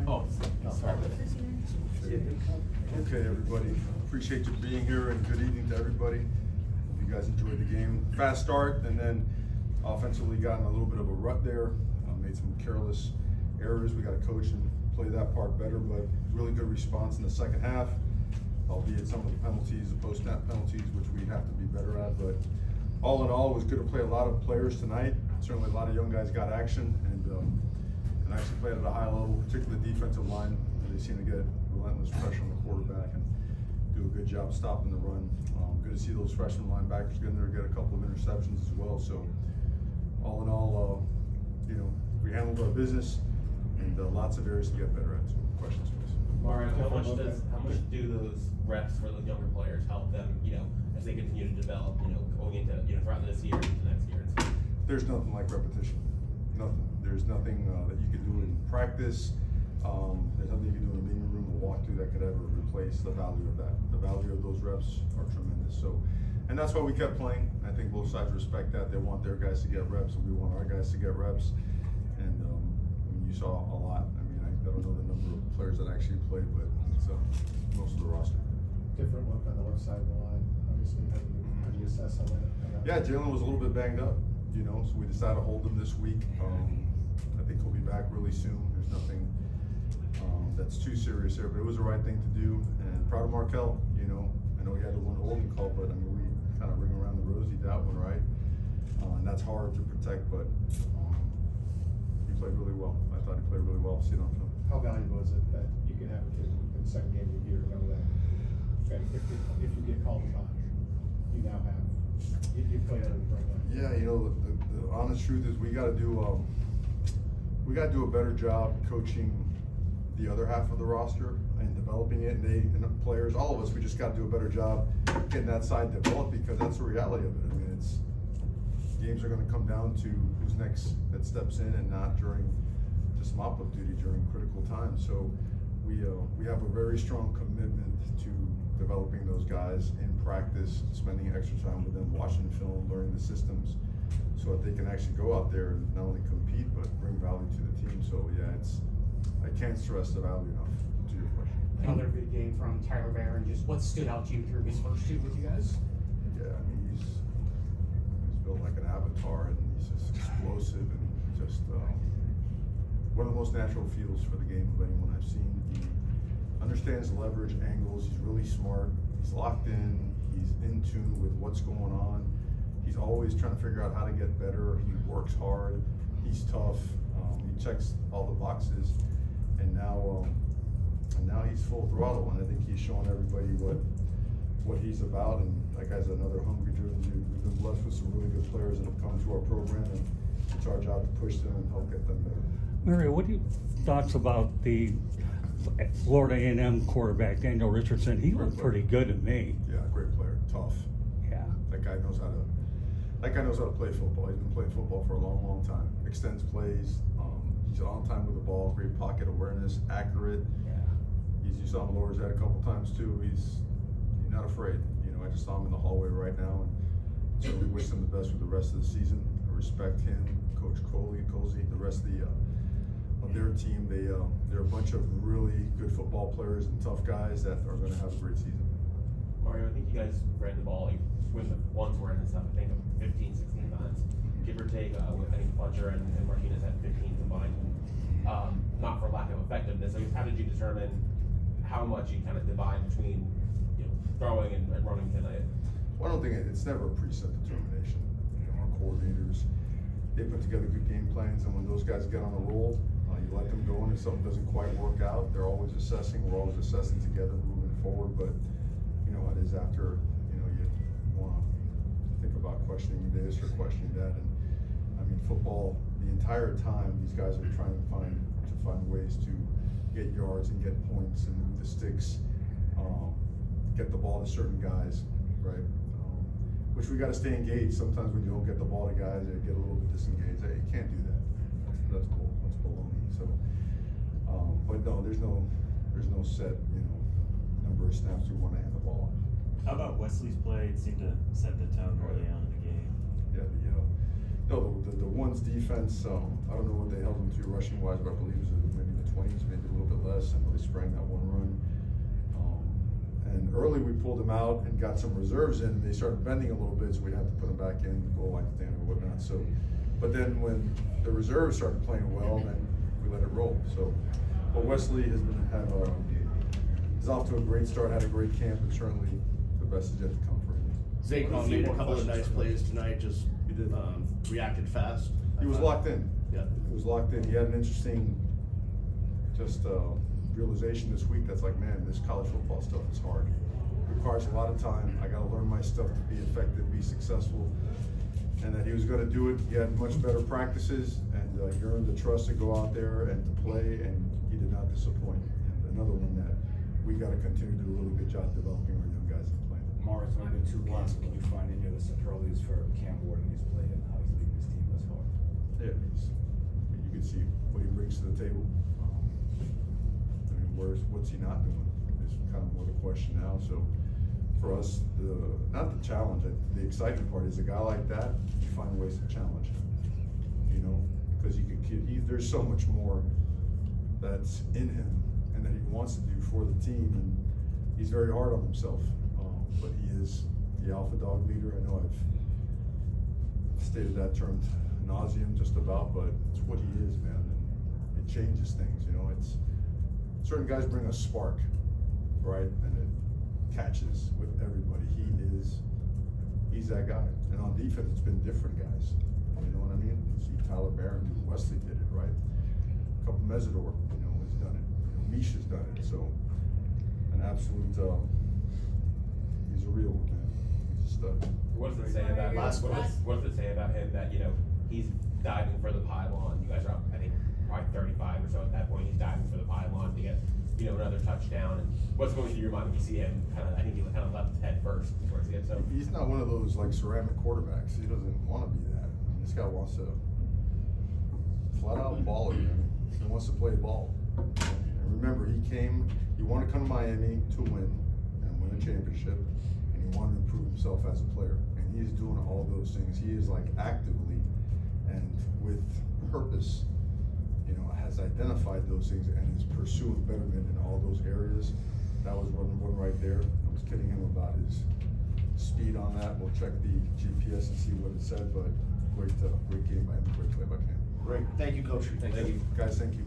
Oh, sorry. Okay, everybody. Appreciate you being here, and good evening to everybody. Hope you guys enjoyed the game. Fast start, and then offensively got in a little bit of a rut there. Made some careless errors. We got to coach and play that part better, but really good response in the second half, albeit some of the penalties, the post-snap penalties, which we have to be better at. But all in all, it was good to play a lot of players tonight. Certainly a lot of young guys got action and actually played at a high level, particularly the defensive line. They seem to get relentless pressure on the quarterback and do a good job stopping the run. Good to see those freshman linebackers get in there and get a couple of interceptions as well. So all in all, we handled our business and lots of areas to get better at. So questions, please. Mario, how much do those reps for those younger players help them, as they continue to develop, going into, throughout this year and into next year? There's nothing like repetition. Nothing. There's nothing that you can do in practice. There's nothing you can do in a meeting room or walkthrough that could ever replace the value of that. The value of those reps are tremendous. So, and that's why we kept playing. I think both sides respect that. They want their guys to get reps, and we want our guys to get reps. And you saw a lot. I mean, I don't know the number of players that actually played, but it's most of the roster. Different look on the left side of the line. Obviously, how do you assess on that? Yeah, Jalen was a little bit banged up, so we decided to hold him this week. I think he'll be back really soon. There's nothing that's too serious there, but it was the right thing to do. And proud of Markel. I know he had the one holding call, but I mean, we kind of ring around the rosy that one, right? And that's hard to protect, but he played really well. I thought he played really well. See it on film. How valuable is it that you can have a kid in the second game of the year know that if you get called upon, you now have you play out of the program? Yeah, the honest truth is we got to do a better job coaching the other half of the roster and developing it. And the players, all of us, we just got to do a better job getting that side developed, because that's the reality of it. I mean, games are going to come down to who's next that steps in, and not during just mop-up duty during critical times. So we have a very strong commitment to developing those guys in practice, spending extra time with them, watching film, learning the systems, so that they can actually go out there and not only compete but bring value to the team. So yeah, I can't stress the value enough to your question. Another good game from Tyler Barron. Just what stood out to you through his first two with you guys? Yeah, I mean, he's built like an avatar, and he's just explosive, and just one of the most natural feels for the game of anyone I've seen. He understands leverage, angles. He's really smart. He's locked in. He's in tune with what's going on. He's always trying to figure out how to get better. He works hard. He's tough. He checks all the boxes, and now he's full throttle. And I think he's showing everybody what he's about. And that guy's another hungry, driven dude. We've been blessed with some really good players that have come to our program, and it's our job to push them and help get them better. Mario, what are your thoughts about the Florida A&M quarterback, Daniel Richardson? He looked pretty good to me. Yeah, great player, tough. Yeah. That guy knows how to play football. He's been playing football for a long, long time. Extends plays. He's on time with the ball. Great pocket awareness. Accurate. Yeah. You saw him lower his head a couple times too. He's not afraid. I just saw him in the hallway right now, and so we wish him the best for the rest of the season. I respect him, Coach Coley, the rest of their team. They're a bunch of really good football players and tough guys that are going to have a great season. Mario, I think you guys ran the ball when the ones were in and stuff, I think 15, 16 times, give or take. I think Fletcher and Martinez had 15 combined, not for lack of effectiveness. I guess, how did you determine how much you kind of divide between throwing and running tonight? Well, I don't think it's never a preset determination. Our coordinators, they put together good game plans, and when those guys get on a roll, you let them go, and if something doesn't quite work out, they're always assessing. We're always assessing together, moving forward. But you know, it is after you want to think about questioning this or questioning that. And I mean, football, the entire time, these guys are trying to find ways to get yards and get points and move the sticks, get the ball to certain guys, right? Which we got to stay engaged. Sometimes when you don't get the ball to guys, they get a little bit disengaged. Hey, you can't do that. That's bull. That's baloney. So, but no, there's no set number of snaps we want to hand the ball. How about Wesley's play? It seemed to set the tone early on in the game. Yeah, No, the one's defense, I don't know what they held them to rushing wise, but I believe it was maybe the 20s, maybe a little bit less. I know they sprang that one run. And early we pulled them out and got some reserves in, and they started bending a little bit, so we'd have to put them back in, goal line stand or whatnot. So, but then when the reserves started playing well, then we let it roll. So, but Wesley is off to a great start, had a great camp, and certainly the best is yet to come for him. Zake made a couple of nice plays tonight, just He did. reacted fast. He was locked in. Yeah. He was locked in. He had an interesting realization this week that's like, man, this college football stuff is hard. It requires a lot of time. I got to learn my stuff to be effective, be successful. And that he was going to do it. He had much better practices, and he earned the trust to go out there and to play, and he did not disappoint. And another one that we got to continue to do a really good job developing our young guys in playing. Morris, on the 2 games, can you find any of the superlatives for Cam Ward and his play and how he's leading his team thus far? Yeah, you can see what he brings to the table. I mean, what's he not doing is kind of more the question now. So for us, not the challenge, the exciting part is a guy like that, you find ways to challenge him, you know, because there's so much more that's in him and that he wants to do for the team, and he's very hard on himself, but he is the alpha dog leader. I know I've stated that term nauseum just about, but it's what he is, man, and it changes things, you know. It's certain guys bring a spark, right, and it catches with everybody. He's that guy. And on defense, it's been different guys. You know what I mean? You see Tyler Barron do, Wesley did it, right? A couple Mesidor, you know, has done it. You know, Misha's done it. So an absolute, he's a real one, man. He's a stud. What does it say about what does it say about him that, you know, he's diving for the pylon? You guys are up, I think, probably 35 or so at that point. He's diving for the pylon to get, you know, another touchdown. And what's going through your mind when you see him I think he kind of left his head first towards the end zone? He's not one of those like ceramic quarterbacks. He doesn't want to be that. I mean, this guy wants to flat out ball again. He wants to play ball. And remember, he wanted to come to Miami to win and win a championship, and he wanted to improve himself as a player. And he's doing all those things. He is like actively and with purpose, you know, has identified those things and is pursuing betterment in all those areas. That was one right there. I was kidding him about his speed on that. We'll check the GPS and see what it said, but great game by him, great play by Cam. Great. Thank you, Coach. Thank you. Guys, thank you.